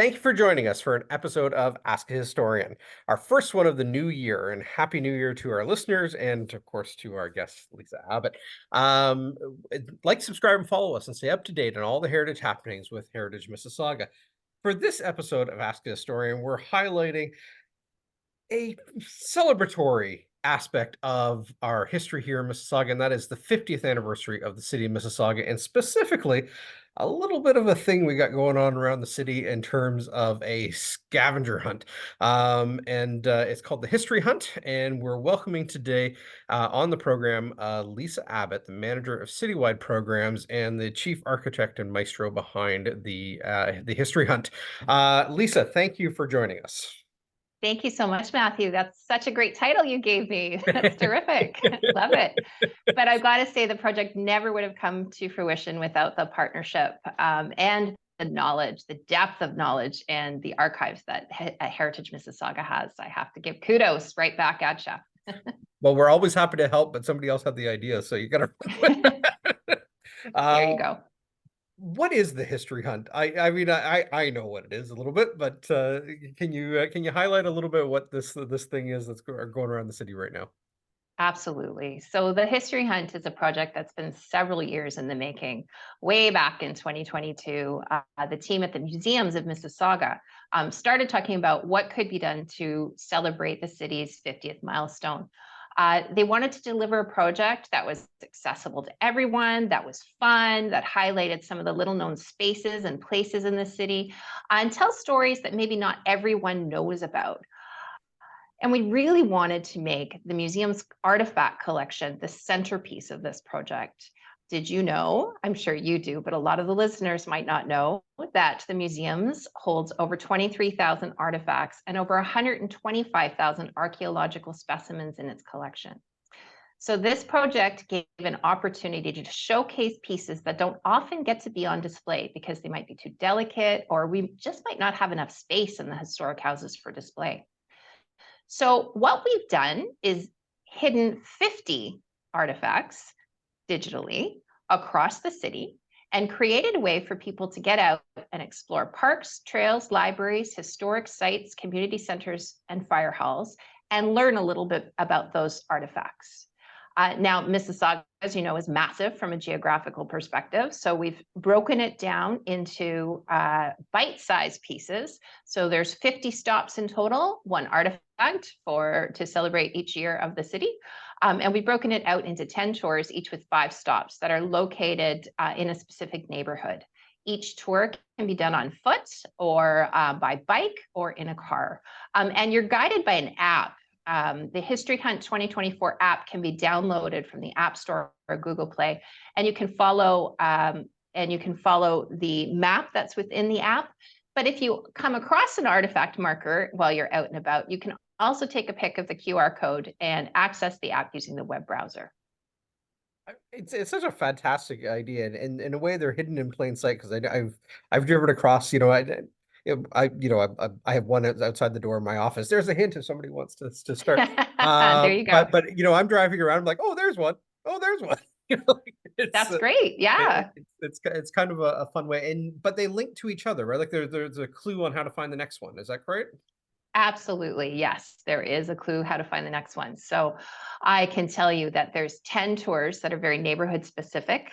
Thank you for joining us for an episode of Ask a Historian, our first one of the new year. And Happy New Year to our listeners and, of course, to our guest, Lisa Abbott. Um, like, subscribe, and follow us and stay up to date on all the heritage happenings with Heritage Mississauga. For this episode of Ask a Historian, we're highlighting a celebratory aspect of our history here in Mississauga, and that is the 50th anniversary of the City of Mississauga, and specifically a little bit of a thing we got going on around the city in terms of a scavenger hunt. It's called the History Hunt, and we're welcoming today on the program Lisa Abbott, the manager of citywide programs and the chief architect and maestro behind the History Hunt. Lisa, thank you for joining us. Thank you so much, Matthew. That's such a great title you gave me. That's terrific. Love it. But I've got to say the project never would have come to fruition without the partnership and the knowledge, the depth of knowledge and the archives that Heritage Mississauga has. I have to give kudos right back at you. Well, we're always happy to help, but somebody else had the idea, so you got to. There you go. What is the History Hunt? I mean, I know what it is a little bit, but can you highlight a little bit what this thing is that's going around the city right now? Absolutely. So the History Hunt is a project that's been several years in the making. Way back in 2022, the team at the Museums of Mississauga started talking about what could be done to celebrate the city's 50th milestone. They wanted to deliver a project that was accessible to everyone, that was fun, that highlighted some of the little known spaces and places in the city, and tell stories that maybe not everyone knows about. And we really wanted to make the museum's artifact collection the centerpiece of this project. Did you know, I'm sure you do, but a lot of the listeners might not know that the museums holds over 23,000 artifacts and over 125,000 archaeological specimens in its collection. So this project gave an opportunity to showcase pieces that don't often get to be on display because they might be too delicate, or we just might not have enough space in the historic houses for display. So what we've done is hidden 50 artifacts digitally across the city and created a way for people to get out and explore parks, trails, libraries, historic sites, community centers, and fire halls, and learn a little bit about those artifacts. Now, Mississauga, as you know, is massive from a geographical perspective. So we've broken it down into bite-sized pieces. So there's 50 stops in total, one artifact to celebrate each year of the city. And we've broken it out into 10 tours, each with 5 stops that are located in a specific neighborhood. Each tour can be done on foot or by bike or in a car. And you're guided by an app. The History Hunt 2024 app can be downloaded from the App Store or Google Play, and you can follow the map that's within the app. But if you come across an artifact marker while you're out and about, you can also take a pic of the QR code and access the app using the web browser. It's such a fantastic idea, and in a way they're hidden in plain sight because I've driven across. I have one outside the door of my office. There's a hint if somebody wants to start. There you go. But I'm driving around. I'm like, oh, there's one. Oh, there's one. That's great. Yeah. It's kind of a fun way, but they link to each other, right? Like there's a clue on how to find the next one. Is that correct? Absolutely. Yes, there is a clue how to find the next one. So I can tell you that there's 10 tours that are very neighborhood specific.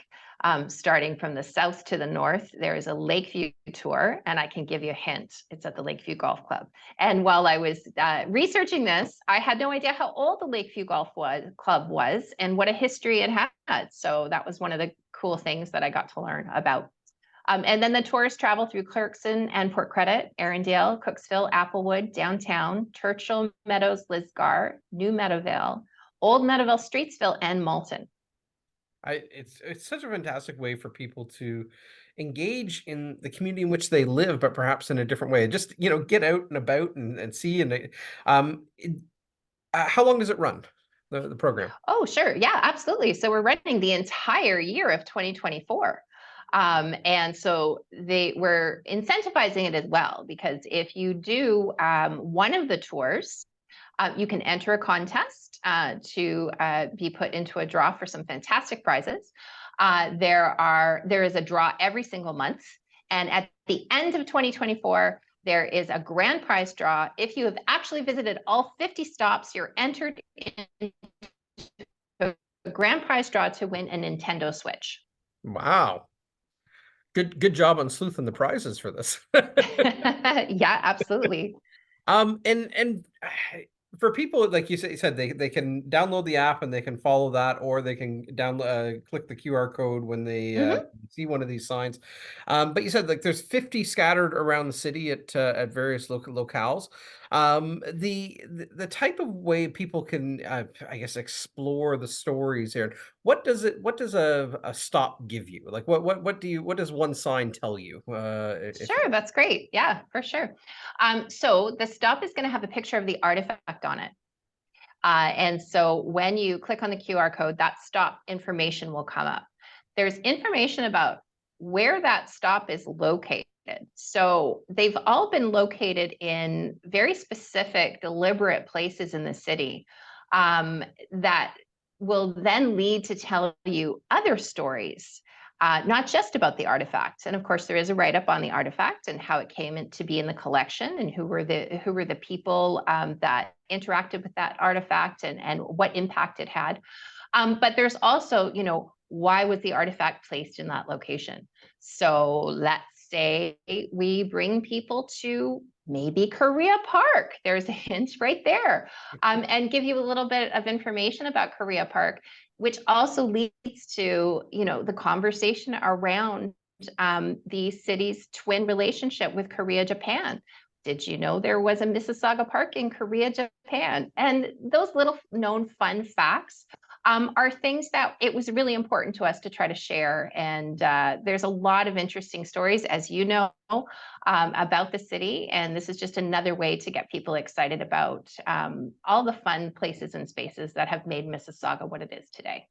Starting from the south to the north, there is a Lakeview tour, and I can give you a hint. It's at the Lakeview Golf Club. And while I was researching this, I had no idea how old the Lakeview Golf Club was and what a history it had. So that was one of the cool things that I got to learn about. And then the tours travel through Clarkson and Port Credit, Arundel, Cooksville, Applewood, downtown, Churchill, Meadows, Lisgar, New Meadowvale, Old Meadowvale, Streetsville, and Malton. It's such a fantastic way for people to engage in the community in which they live, but perhaps in a different way. Just get out and about and see. And how long does it run, the program? Oh, sure, yeah, absolutely. So we're running the entire year of 2024. And so they were incentivizing it as well, because if you do one of the tours, you can enter a contest to be put into a draw for some fantastic prizes. There is a draw every single month. And at the end of 2024, There is a grand prize draw. If you have actually visited all 50 stops, you're entered in a grand prize draw to win a Nintendo Switch. Wow. Good job on sleuthing the prizes for this. Yeah, absolutely. And for people, like you said, they can download the app and they can follow that, or they can download click the QR code when they Mhm. see one of these signs. But you said like there's 50 scattered around the city at various local locales. The type of way people can, I guess, explore the stories here. What does a stop give you? Like what does one sign tell you? If Sure, that's great. Yeah, for sure. So the stop is going to have a picture of the artifact on it. And so when you click on the QR code, that stop information will come up. There's information about where that stop is located. So they've all been located in very specific, deliberate places in the city that will then lead to tell you other stories, not just about the artifact. And of course, there is a write-up on the artifact and how it came to be in the collection, and who were the people that interacted with that artifact, and what impact it had. But there's also, why was the artifact placed in that location? So let's say we bring people to maybe Korea Park. There's a hint right there, and give you a little bit of information about Korea Park, which also leads to, the conversation around the city's twin relationship with Korea, Japan. Did you know there was a Mississauga Park in Korea, Japan? And those little known fun facts are things that it was really important to us to try to share. And there's a lot of interesting stories, as you know, about the city. And this is just another way to get people excited about all the fun places and spaces that have made Mississauga what it is today.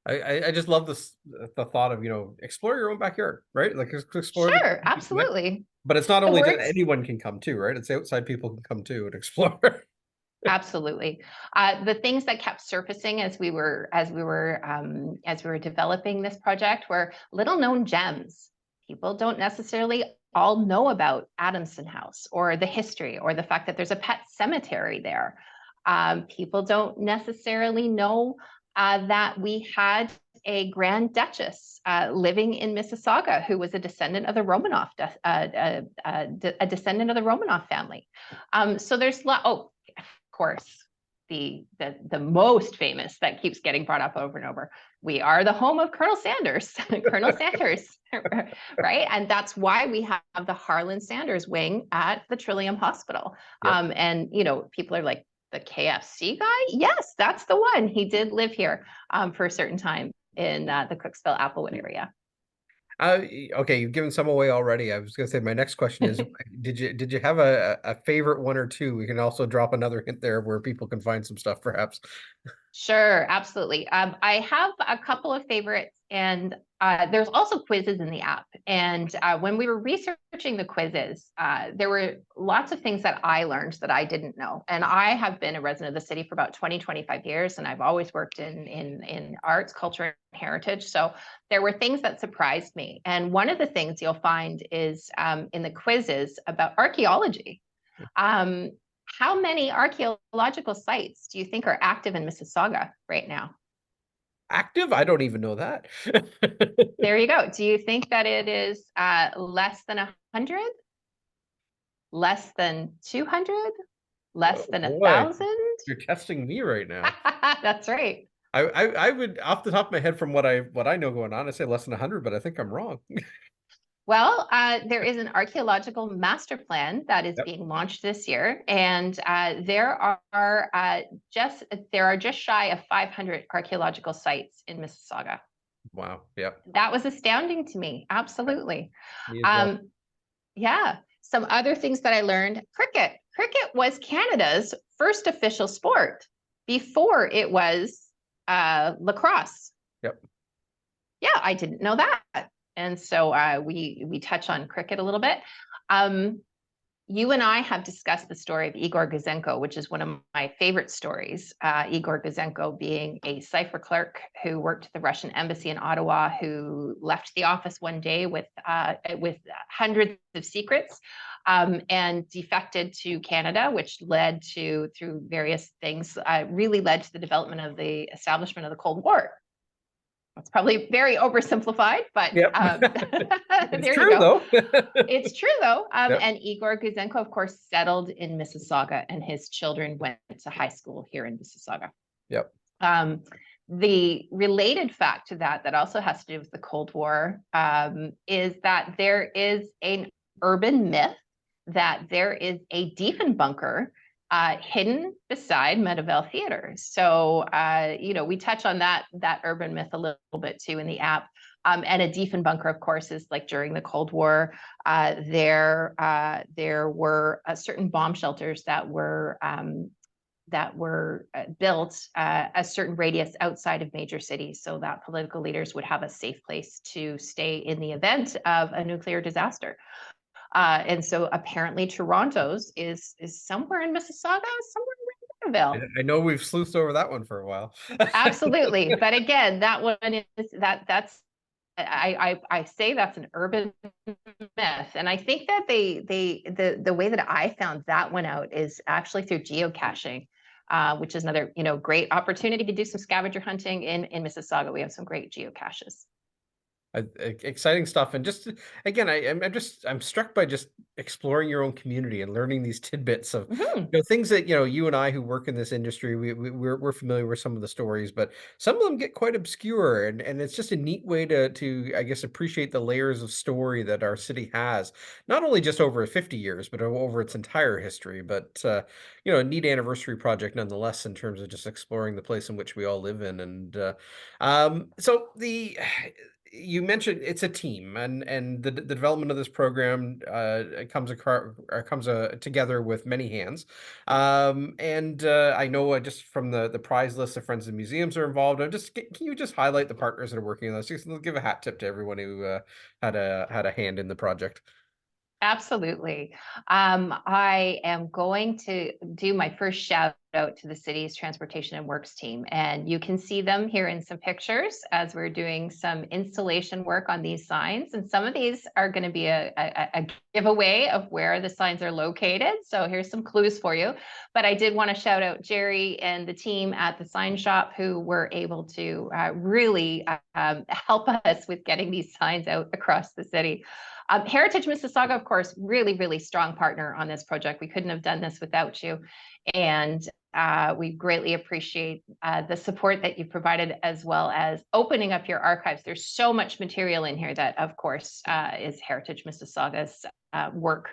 I just love the thought of explore your own backyard, right? Like explore the Sure, community next. absolutely. But it's not The only that words anyone can come too, right? It's outside people can come too and explore. Absolutely. The things that kept surfacing as we were developing this project were little known gems. People don't necessarily all know about Adamson House, or the history, or the fact that there's a pet cemetery there. People don't necessarily know that we had a Grand Duchess living in Mississauga, who was a descendant of the Romanov, a descendant of the Romanov family. So there's course, the most famous that keeps getting brought up over and over. We are the home of Colonel Sanders, Colonel Sanders, right? And that's why we have the Harlan Sanders wing at the Trillium Hospital. Yep. And people are like, the KFC guy? Yes, that's the one. He did live here for a certain time in the Cooksville Applewood area. Okay, you've given some away already. I was gonna say my next question is, did you have a favorite one or two? We can also drop another hint there where people can find some stuff, perhaps. Sure, absolutely. I have a couple of favorites, and there's also quizzes in the app. And when we were researching the quizzes, there were lots of things that I learned that I didn't know. And I have been a resident of the city for about 25 years, and I've always worked in arts, culture, and heritage. So there were things that surprised me. And one of the things you'll find is in the quizzes about archaeology. How many archaeological sites do you think are active in Mississauga right now? Active? I don't even know that. There you go. Do you think that it is less than 100? Less than 200? Less Oh than boy, 1,000? you're testing me right now. That's right. I would, off the top of my head, from what I know going on, I say less than 100, but I think I'm wrong. Well, there is an archaeological master plan that is Yep. being launched this year, and there are just shy of 500 archaeological sites in Mississauga. Wow. Yep. That was astounding to me. Absolutely. Me as well. Yeah. Some other things that I learned: cricket. Cricket was Canada's first official sport before it was lacrosse. Yep. Yeah, I didn't know that. And so we touch on cricket a little bit. You and I have discussed the story of Igor Gouzenko, which is one of my favorite stories. Igor Gouzenko being a cipher clerk who worked at the Russian embassy in Ottawa, who left the office one day with hundreds of secrets, and defected to Canada, which led to, through various things, really led to the development of the establishment of the Cold War. It's probably very oversimplified, but Yep. there It's you true, go. though. It's true, though. Yep. And Igor Gouzenko, of course, settled in Mississauga, and his children went to high school here in Mississauga. Yep. The related fact to that, that also has to do with the Cold War, is that there is an urban myth that there is a Diefenbunker hidden beside Meadowvale Theatre. So, we touch on that urban myth a little bit too in the app. And a Diefenbunker, of course, is like during the Cold War, there were certain bomb shelters that were built a certain radius outside of major cities, so that political leaders would have a safe place to stay in the event of a nuclear disaster. And so apparently Toronto's is somewhere in Mississauga, somewhere in Riverville. I know we've sleuthed over that one for a while. Absolutely. But again, that one is that's I say that's an urban myth. And I think that the way that I found that one out is actually through geocaching, which is another, great opportunity to do some scavenger hunting in Mississauga. We have some great geocaches. Exciting stuff. And just again, I'm struck by just exploring your own community and learning these tidbits of things that you and I who work in this industry, we're familiar with some of the stories, but some of them get quite obscure, and it's just a neat way to I guess appreciate the layers of story that our city has, not only just over 50 years but over its entire history. But a neat anniversary project nonetheless, in terms of just exploring the place in which we all live in. And so you mentioned it's a team, and the development of this program comes together with many hands. And I know just from the prize list, the Friends of the Museums are involved. Can you just highlight the partners that are working on this? Just give a hat tip to everyone who had a hand in the project. Absolutely. I am going to do my first shout out to the city's transportation and works team. And you can see them here in some pictures as we're doing some installation work on these signs. And some of these are going to be a giveaway of where the signs are located. So here's some clues for you. But I did want to shout out Jerry and the team at the sign shop who were able to really help us with getting these signs out across the city. Heritage Mississauga, of course, really, really strong partner on this project. We couldn't have done this without you. And we greatly appreciate the support that you've provided, as well as opening up your archives. There's so much material in here that, of course, is Heritage Mississauga's work.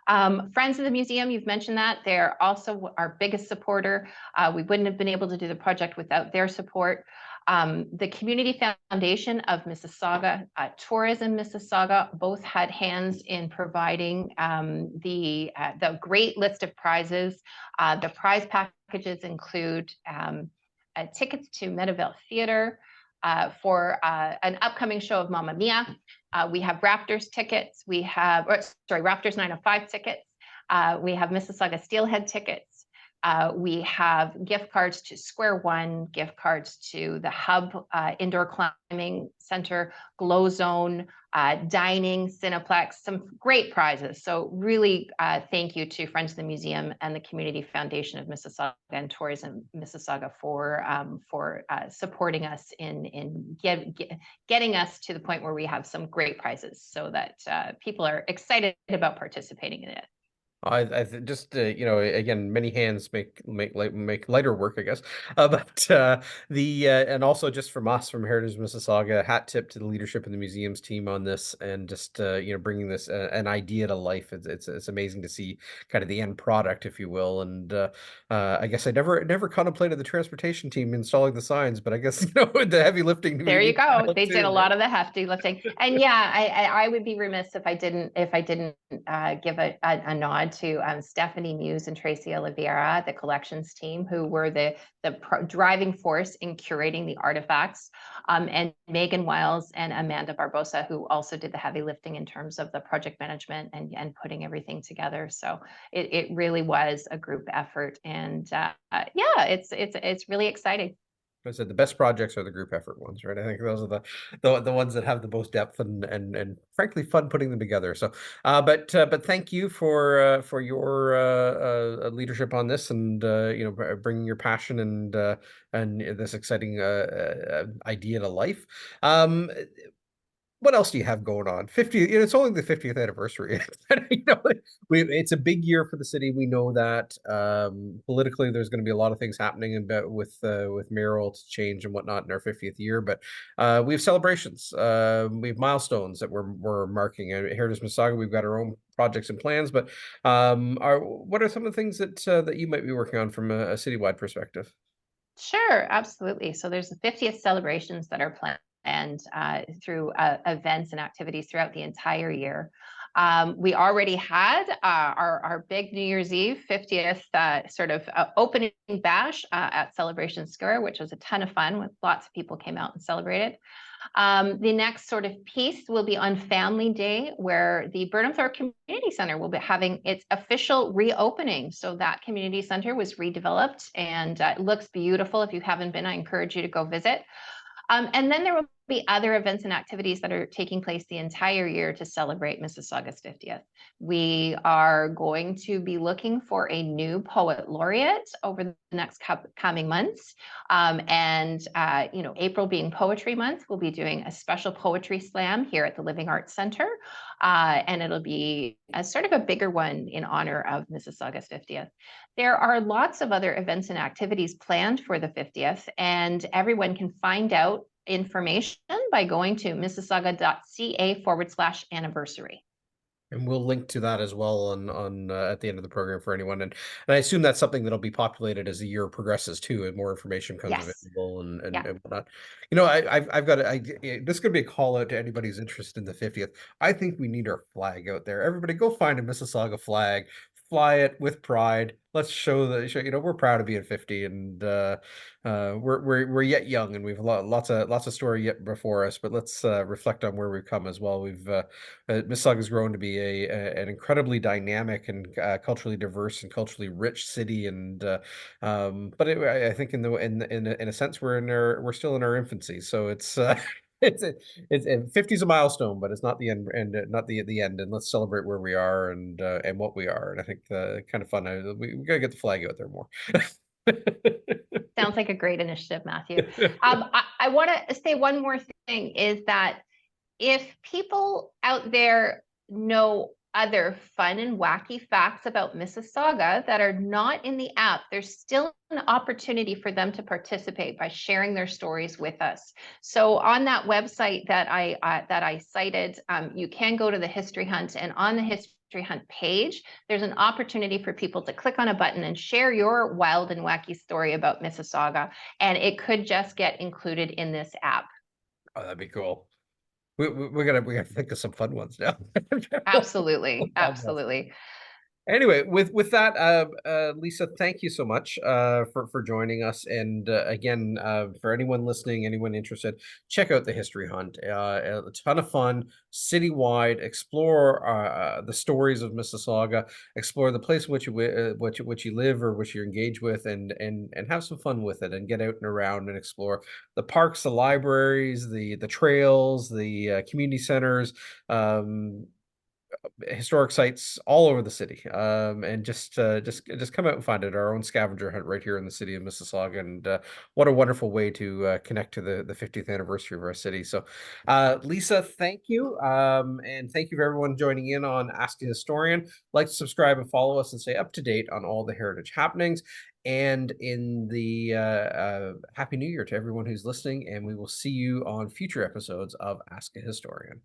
Friends of the Museum, you've mentioned that. They're also our biggest supporter. We wouldn't have been able to do the project without their support. The Community Foundation of Mississauga, Tourism Mississauga, both had hands in providing the great list of prizes. The prize packages include tickets to Meadowvale Theatre for an upcoming show of Mamma Mia. We have Raptors tickets. We have, Raptors 905 tickets. We have Mississauga Steelhead tickets. We have gift cards to Square One, gift cards to the Hub Indoor Climbing Center, Glow Zone, Dining, Cineplex, some great prizes. So really thank you to Friends of the Museum and the Community Foundation of Mississauga and Tourism Mississauga for supporting us in getting us to the point where we have some great prizes, so that people are excited about participating in it. I just again, many hands make lighter work, I guess. But and also just from us from Heritage Mississauga, hat tip to the leadership of the museums team on this, and just bringing this an idea to life. It's amazing to see kind of the end product, if you will. And I guess I never contemplated the transportation team installing the signs, but I guess the heavy lifting. There you go. They did a lot of the hefty lifting, and yeah, I would be remiss if I didn't give a nod to Stephanie Muse and Tracy Oliveira, the collections team, who were the driving force in curating the artifacts, and Megan Wiles and Amanda Barbosa, who also did the heavy lifting in terms of the project management and putting everything together. So it really was a group effort, and yeah, it's really exciting. I said the best projects are the group effort ones, right? I think those are the ones that have the most depth and frankly fun putting them together. So, but thank you for your leadership on this, and bringing your passion and this exciting idea to life. What else do you have going on? 50, it's only the 50th anniversary. It's a big year for the city. We know that politically, there's going to be a lot of things happening with mayoral change and whatnot in our 50th year. But we have celebrations. We have milestones that we're marking. Heritage Mississauga, we've got our own projects and plans. But what are some of the things that you might be working on from a citywide perspective? Sure, absolutely. So there's the 50th celebrations that are planned through events and activities throughout the entire year. We already had our big New Year's Eve 50th sort of opening bash at Celebration Square, which was a ton of fun. With lots of people came out and celebrated. The next sort of piece will be on Family Day, where the Burnhamthorpe Community Center will be having its official reopening. So that community center was redeveloped, and it looks beautiful. If you haven't been, I encourage you to go visit. And then there will be other events and activities that are taking place the entire year to celebrate Mississauga's 50th. We are going to be looking for a new poet laureate over the next coming months. April being Poetry Month, we'll be doing a special poetry slam here at the Living Arts Center. And it'll be a sort of a bigger one in honor of Mississauga's 50th. There are lots of other events and activities planned for the 50th, and everyone can find out information by going to mississauga.ca/anniversary. And we'll link to that as well on at the end of the program for anyone. And I assume that's something that'll be populated as the year progresses too, and more information comes Yes. available and Yeah. and whatnot. I've got this could be a call out to anybody who's interested in the 50th. I think we need our flag out there. Everybody go find a Mississauga flag, fly it with pride. Let's show we're proud of being 50, and we're yet young, and we've lots of story yet before us. But let's reflect on where we've come as well. Mississauga has grown to be an incredibly dynamic and culturally diverse and culturally rich city, and but I think in a sense we're still in our infancy. So it's it's 50 is a milestone, but it's not the end, and not the end. And let's celebrate where we are and what we are. And I think kind of fun. We gotta get the flag out there more. Sounds like a great initiative, Matthew. I want to say one more thing is that if people out there know other fun and wacky facts about Mississauga that are not in the app, there's still an opportunity for them to participate by sharing their stories with us. So on that website that I cited, you can go to the History Hunt, and on the History Hunt page, there's an opportunity for people to click on a button and share your wild and wacky story about Mississauga, and it could just get included in this app. Oh, that'd be cool. We gotta think of some fun ones now. Absolutely, absolutely. Anyway, with that, Lisa, thank you so much for joining us. And again, for anyone listening, anyone interested, check out the History Hunt. A ton of fun, citywide. Explore the stories of Mississauga. Explore the place in which you live or which you're engaged with, and have some fun with it. And get out and around and explore the parks, the libraries, the trails, the community centers. Historic sites all over the city, and just come out and find it. Our own scavenger hunt right here in the city of Mississauga, and what a wonderful way to connect to the 50th anniversary of our city. So Lisa, thank you, and thank you for everyone joining in on Ask a Historian. Like, subscribe, and follow us, and stay up to date on all the heritage happenings. And in the Happy New Year to everyone who's listening, and we will see you on future episodes of Ask a Historian.